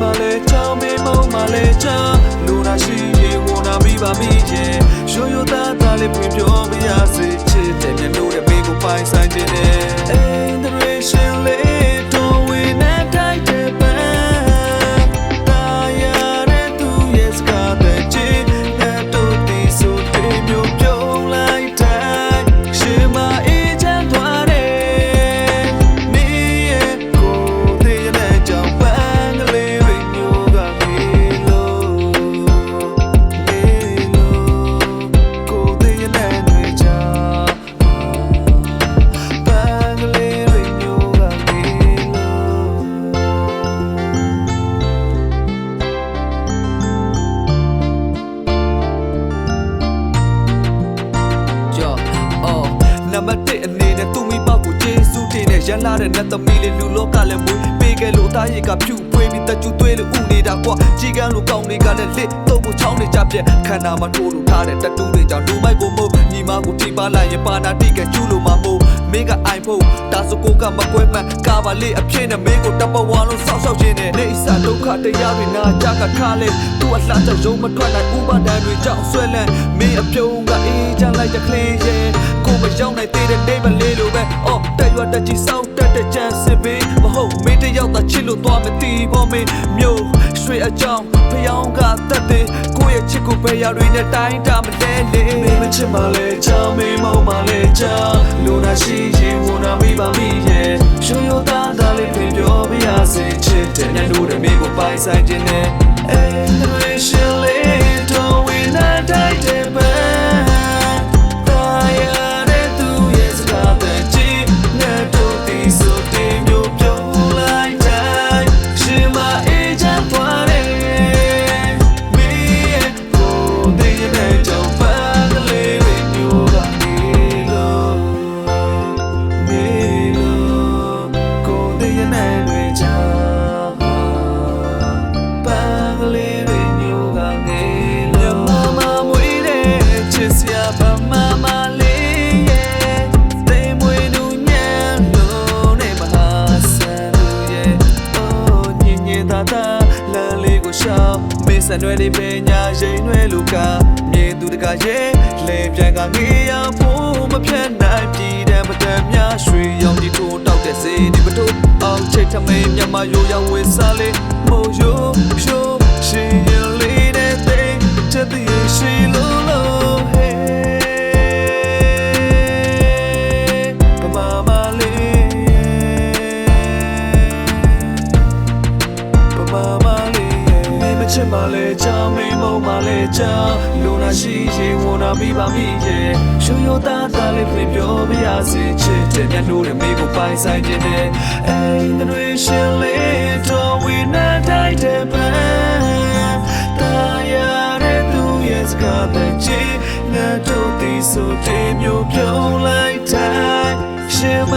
male cha me mo male cha luna shi ye wona mi ba mi ye yo yo ta ta le pwe pyo mi ya se che te mye no de me ko pai sai tin ne in the ration le to we na dai de ba ta ya re tu yes ka de che na to ti so te myo pyo lai tai shi ma e chan twa de mi ye ko te ye na jang ban le ri nyo ga mi lo ko te ye na nwe cha ban le ri nyo ga mi lo Number 1အနေနဲ့သူမိပေါက်ကိုကျေးဇူးတင်နဲ့ရန်လာတဲ့နတ်သမီးလေးလူလောကလည်းမွေးပေးခဲ့လို့သားရည်ကဖြူဖွေးပြီးတကျူသွေးလို့ဥနေတာကွာကြီးကန်းလို့ကောင်းတွေကလည်းလက်တော့ကိုချောင်းနေကြပြက်ခန္ဓာမှာထိုးလို့ထားတဲ့တတူးတွေကြောင့်လူမိုက်ကိုမို့ညီမကိုထိပါလိုက်ရင်ပါနာတိကကျူးလို့မမို့မင်းကအိုင်ဖုန်းဒါဆိုကိုကမကွဲမှန်ကာပါလေးအဖြစ်နဲ့မင်းကိုတပဝါလုံးဆောက်ရှောက်ခြင်းနဲ့နေအစားဒုက္ခတရားတွေနာကြကခါလေသူအလှတဲ့ရုံမထွက်နိုင်ဥပဒဏ်တွေကြောင့်ဆွဲလန်းမင်းအပြုံးကအေးချလိုက်တဲ့ကလေးရဲ့ကိုမရောက်နိုင်သေးတဲ့နေမလေးလိုပဲအော်တက်ရွက်တက်ကြီးစောက်တက်တဲ့ချမ်းစစ်ပေးမဟုတ်မင်းတယောက်သာချစ်လို့သွားမသိဘောမင်းမျိုးရွှေအကြောင်းဖျောင်းကတက်တဲ့ကိုရဲ့ချစ်ကိုပဲရတွေနဲ့တိုင်းတာမလဲလေမင်းမချစ်မလဲချောင်းမင်းမောင်မလဲချောင်းလူနာရှိရင်ဝန်နာမိပါမိရဲ့ရှုံရိုးသားသားလေးပြင်ပြောပြရစေချစ်တဲ့ညတို့တဲ့မင်းကိုပိုင်ဆိုင်ခြင်းနဲ့အေးတွေရှင်လေးတော့ဝိနာတိုက်တဲ့ပဲဆန်ရွယ်လေးပညာရိမ်ရွယ်လူကမြေသူတကရဲ့လေပြန်ကငေးရဖို့မဖြတ်နိုင်ပြည်တယ်မတန်များရွှေရောင်ဒီထိုးတောက်တဲ့စေဒီပထိုးအောင်ချိတ်ထမင်းမြမရိုးရဝေစားလေးမို့ရိုးရှိုးရှင်ရလေးတဲ့တဲ့ချက်တည်းရှိလို့လို့ဟဲပမာမလေးပမာမချစ်မလဲချာမင်းမုံမလဲချာလူနာရှိရင်ဝန်နာမိပါမိရဲ့ရှုံရိုးသားသားလေးပြင်ပြောပြရစေချစ်တဲ့ညတို့ရဲ့မိကိုပိုင်ဆိုင်ခြင်းနဲ့အိမ်တွေရှင်လေးတော့ဝိနာတိုက်တဲ့ပန်းတာယာတဲ့သူရဲ့စကားတဲ့ချစ်ငါတို့ဒီဆိုတဲ့မျိုးပြုံးလိုက်တိုင်းရှင်မ